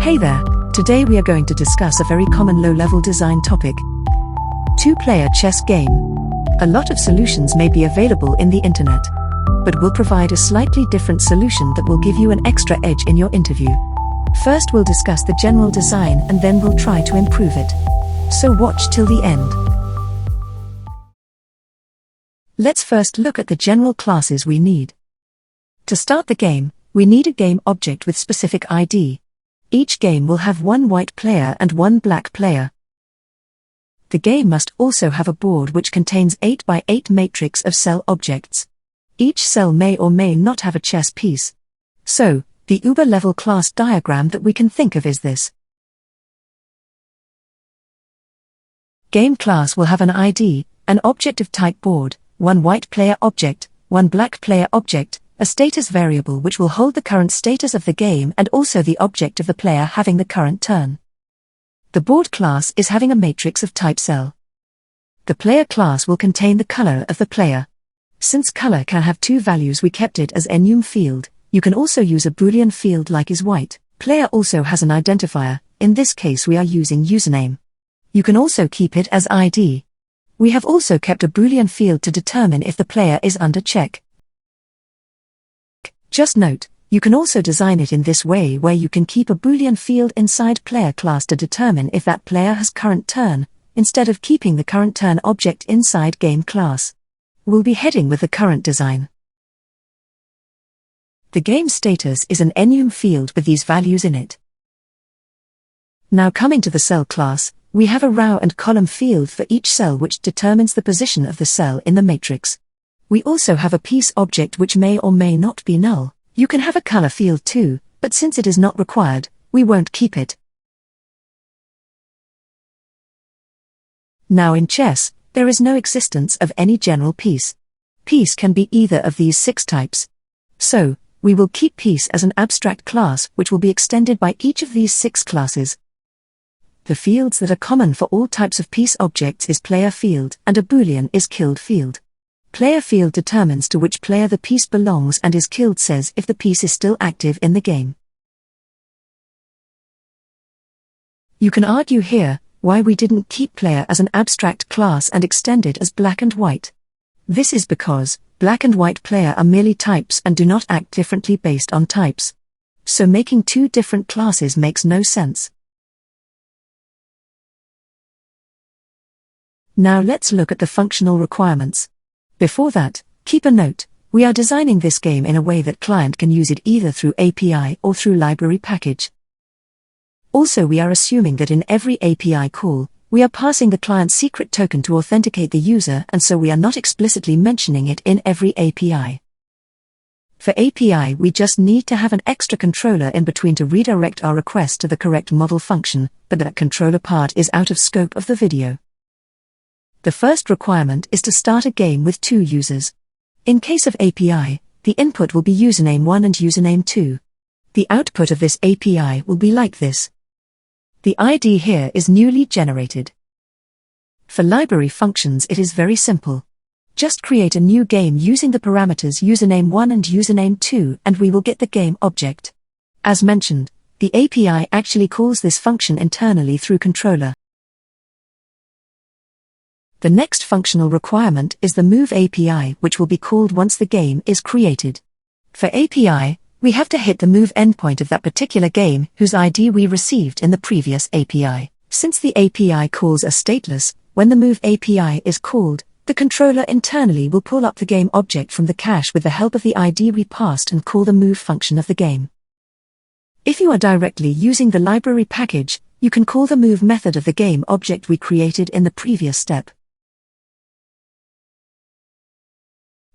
Hey there, today we are going to discuss a very common low-level design topic. Two-player chess game. A lot of solutions may be available in the internet, but we'll provide a slightly different solution that will give you an extra edge in your interview. First we'll discuss the general design and then we'll try to improve it. So watch till the end. Let's first look at the general classes we need. To start the game, we need a game object with specific ID. Each game will have one white player and one black player. The game must also have a board which contains 8 by 8 matrix of cell objects. Each cell may or may not have a chess piece. So, the uber-level class diagram that we can think of is this. Game class will have an ID, an object of type board, one white player object, one black player object, a status variable which will hold the current status of the game and also the object of the player having the current turn. The board class is having a matrix of type cell. The player class will contain the color of the player. Since color can have two values, we kept it as enum field. You can also use a Boolean field like is white. Player also has an identifier, in this case we are using username. You can also keep it as ID. We have also kept a Boolean field to determine if the player is under check. Just note, you can also design it in this way where you can keep a Boolean field inside player class to determine if that player has current turn, instead of keeping the current turn object inside game class. We'll be heading with the current design. The game status is an enum field with these values in it. Now coming to the cell class, we have a row and column field for each cell which determines the position of the cell in the matrix. We also have a piece object which may or may not be null. You can have a color field too, but since it is not required, we won't keep it. Now in chess, there is no existence of any general piece. Piece can be either of these 6 types. So, we will keep piece as an abstract class which will be extended by each of these 6 classes. The fields that are common for all types of piece objects is player field and a Boolean is killed field. Player field determines to which player the piece belongs and is killed says if the piece is still active in the game. You can argue here why we didn't keep player as an abstract class and extend it as black and white. This is because black and white player are merely types and do not act differently based on types. So making 2 different classes makes no sense. Now let's look at the functional requirements. Before that, keep a note, we are designing this game in a way that client can use it either through API or through library package. Also we are assuming that in every API call, we are passing the client secret token to authenticate the user and so we are not explicitly mentioning it in every API. For API we just need to have an extra controller in between to redirect our request to the correct model function, but that controller part is out of scope of the video. The first requirement is to start a game with 2 users. In case of API, the input will be username 1 and username 2. The output of this API will be like this. The ID here is newly generated. For library functions it is very simple. Just create a new game using the parameters username 1 and username 2 and we will get the game object. As mentioned, the API actually calls this function internally through controller. The next functional requirement is the move API which will be called once the game is created. For API, we have to hit the move endpoint of that particular game whose ID we received in the previous API. Since the API calls are stateless, when the move API is called, the controller internally will pull up the game object from the cache with the help of the ID we passed and call the move function of the game. If you are directly using the library package, you can call the move method of the game object we created in the previous step.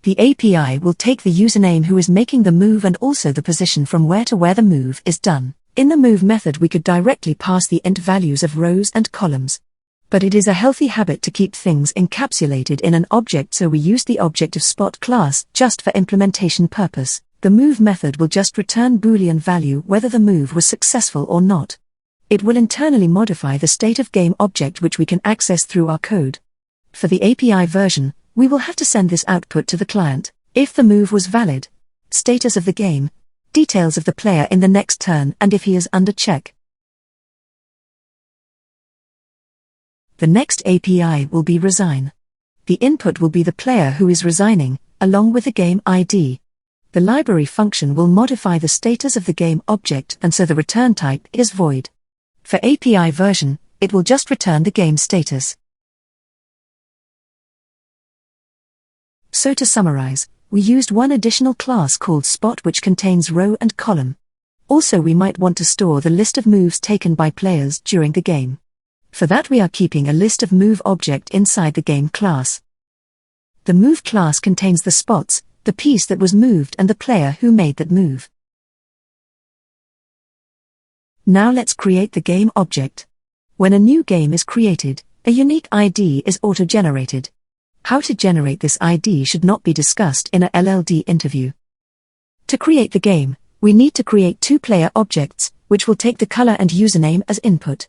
The API will take the username who is making the move and also the position from where to where the move is done. In the move method we could directly pass the int values of rows and columns. But it is a healthy habit to keep things encapsulated in an object so we use the object of spot class just for implementation purpose. The move method will just return Boolean value whether the move was successful or not. It will internally modify the state of game object which we can access through our code. For the API version, we will have to send this output to the client. If the move was valid, status of the game, details of the player in the next turn and if he is under check. The next API will be Resign. The input will be the player who is resigning, along with the game ID. The library function will modify the status of the game object, and so the return type is void. For API version, it will just return the game status. So to summarize, we used one additional class called Spot, which contains row and column. Also, we might want to store the list of moves taken by players during the game. For that, we are keeping a list of move object inside the game class. The move class contains the spots, the piece that was moved, and the player who made that move. Now let's create the game object. When a new game is created, a unique ID is auto-generated. How to generate this ID should not be discussed in a LLD interview. To create the game, we need to create two player objects, which will take the color and username as input.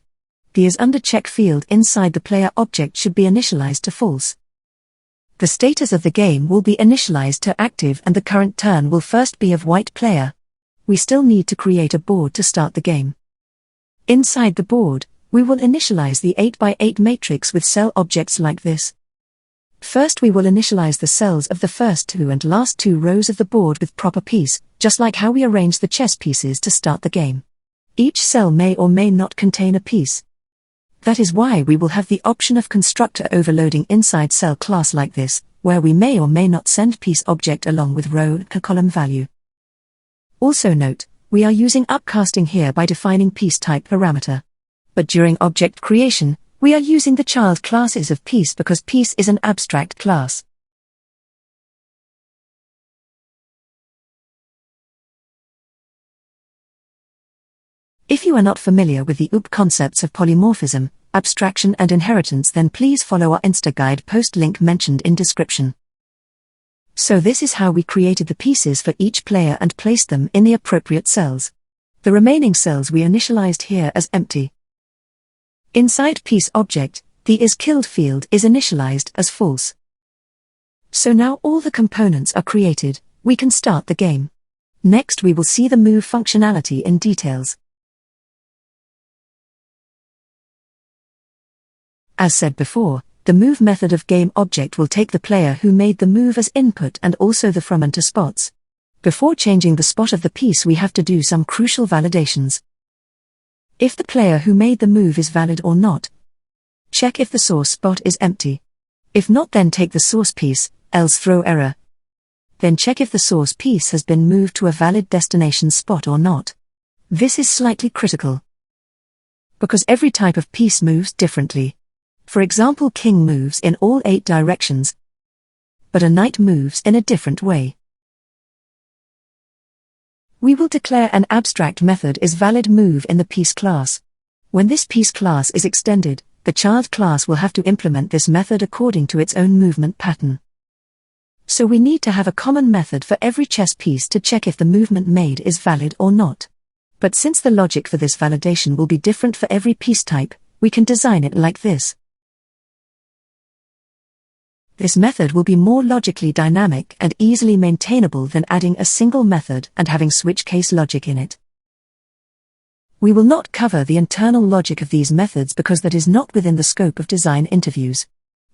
The IsUnderCheck field inside the player object should be initialized to false. The status of the game will be initialized to active, and the current turn will first be of white player. We still need to create a board to start the game. Inside the board, we will initialize the 8x8 matrix with cell objects like this. First, we will initialize the cells of the first two and last two rows of the board with proper piece, just like how we arrange the chess pieces to start the game. Each cell may or may not contain a piece. That is why we will have the option of constructor overloading inside cell class like this, where we may or may not send piece object along with row and column value. Also note, we are using upcasting here by defining piece type parameter. But during object creation, we are using the child classes of piece because piece is an abstract class. If you are not familiar with the OOP concepts of polymorphism, abstraction and inheritance, then please follow our Insta guide post link mentioned in description. So this is how we created the pieces for each player and placed them in the appropriate cells. The remaining cells we initialized here as empty. Inside piece object, the isKilled field is initialized as false. So now all the components are created, we can start the game. Next we will see the move functionality in details. As said before, the move method of game object will take the player who made the move as input and also the from and to spots. Before changing the spot of the piece, we have to do some crucial validations. If the player who made the move is valid or not. Check if the source spot is empty. If not, then take the source piece, else throw error. Then check if the source piece has been moved to a valid destination spot or not. This is slightly critical, because every type of piece moves differently. For example, king moves in all 8 directions, but a knight moves in a different way. We will declare an abstract method is valid move in the piece class. When this piece class is extended, the child class will have to implement this method according to its own movement pattern. So we need to have a common method for every chess piece to check if the movement made is valid or not. But since the logic for this validation will be different for every piece type, we can design it like this. This method will be more logically dynamic and easily maintainable than adding a single method and having switch case logic in it. We will not cover the internal logic of these methods because that is not within the scope of design interviews.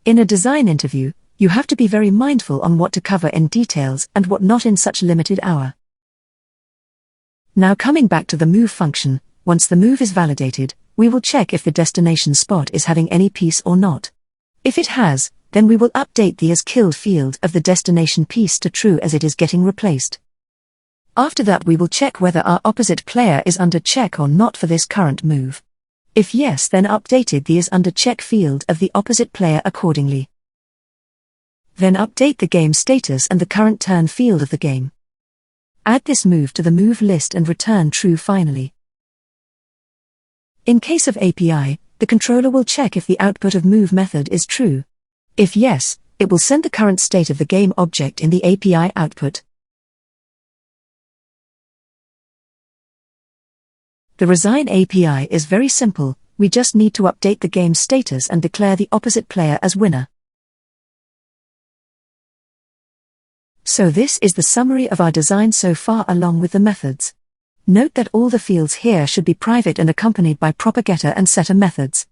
In a design interview, you have to be very mindful on what to cover in details and what not in such limited hour. Now coming back to the move function, once the move is validated, we will check if the destination spot is having any piece or not. If it has, then we will update the isKilled field of the destination piece to true as it is getting replaced. After that we will check whether our opposite player is under check or not for this current move. If yes, then updated the IsUnderCheck field of the opposite player accordingly. Then update the game status and the current turn field of the game. Add this move to the move list and return true finally. In case of API, the controller will check if the output of move method is true. If yes, it will send the current state of the game object in the API output. The Resign API is very simple, we just need to update the game status and declare the opposite player as winner. So this is the summary of our design so far along with the methods. Note that all the fields here should be private and accompanied by proper getter and setter methods.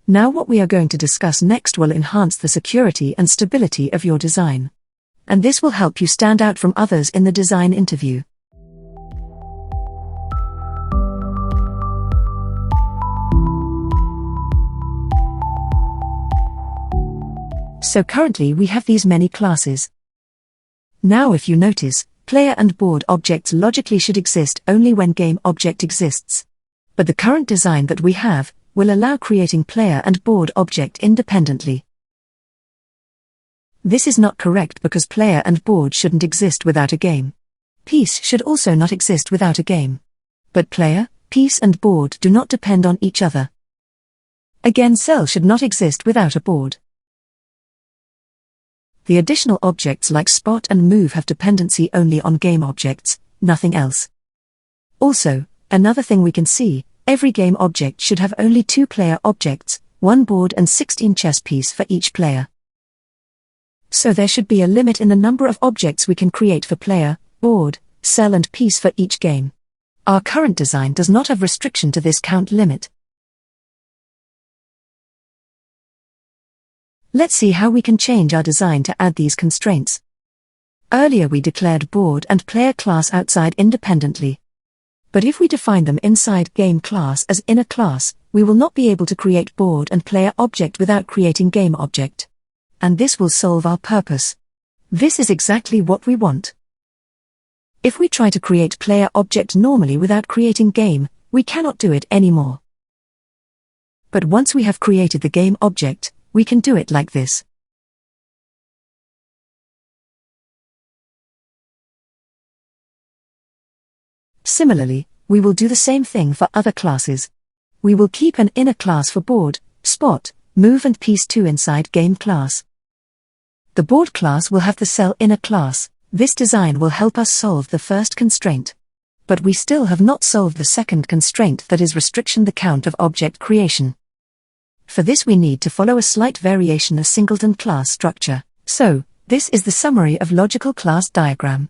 Now what we are going to discuss next will enhance the security and stability of your design. And this will help you stand out from others in the design interview. So currently we have these many classes. Now if you notice, player and board objects logically should exist only when game object exists. But the current design that we have will allow creating player and board object independently. This is not correct because player and board shouldn't exist without a game. Piece should also not exist without a game. But player, piece and board do not depend on each other. Again, cell should not exist without a board. The additional objects like spot and move have dependency only on game objects, nothing else. Also, another thing we can see, every game object should have only 2 player objects, 1 board and 16 chess piece for each player. So there should be a limit in the number of objects we can create for player, board, cell and piece for each game. Our current design does not have restriction to this count limit. Let's see how we can change our design to add these constraints. Earlier we declared board and player class outside independently. But if we define them inside game class as inner class, we will not be able to create board and player object without creating game object. And this will solve our purpose. This is exactly what we want. If we try to create player object normally without creating game, we cannot do it anymore. But once we have created the game object, we can do it like this. Similarly, we will do the same thing for other classes. We will keep an inner class for board, spot, move and piece 2 inside game class. The board class will have the cell inner class. This design will help us solve the first constraint. But we still have not solved the second constraint, that is restriction the count of object creation. For this we need to follow a slight variation of singleton class structure. So, this is the summary of logical class diagram.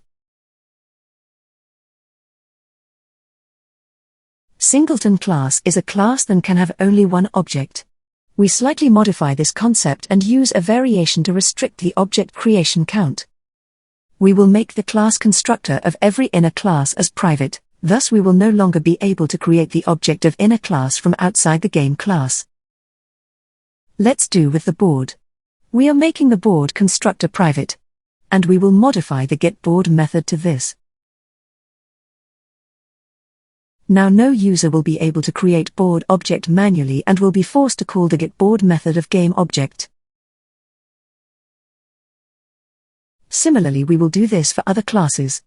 Singleton class is a class that can have only one object. We slightly modify this concept and use a variation to restrict the object creation count. We will make the class constructor of every inner class as private, thus we will no longer be able to create the object of inner class from outside the game class. Let's do with the board. We are making the board constructor private. And we will modify the getBoard method to this. Now no user will be able to create board object manually and will be forced to call the getBoard method of game object. Similarly we will do this for other classes.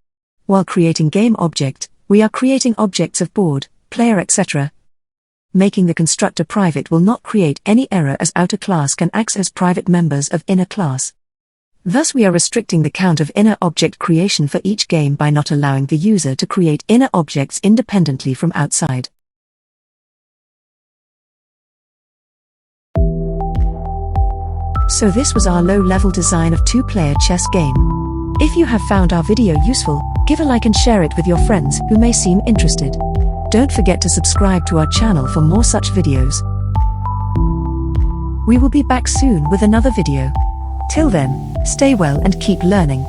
While creating game object, we are creating objects of board, player etc. Making the constructor private will not create any error as outer class can access private members of inner class. Thus we are restricting the count of inner object creation for each game by not allowing the user to create inner objects independently from outside. So this was our low-level design of 2-player chess game. If you have found our video useful, give a like and share it with your friends who may seem interested. Don't forget to subscribe to our channel for more such videos. We will be back soon with another video. Till then, stay well and keep learning.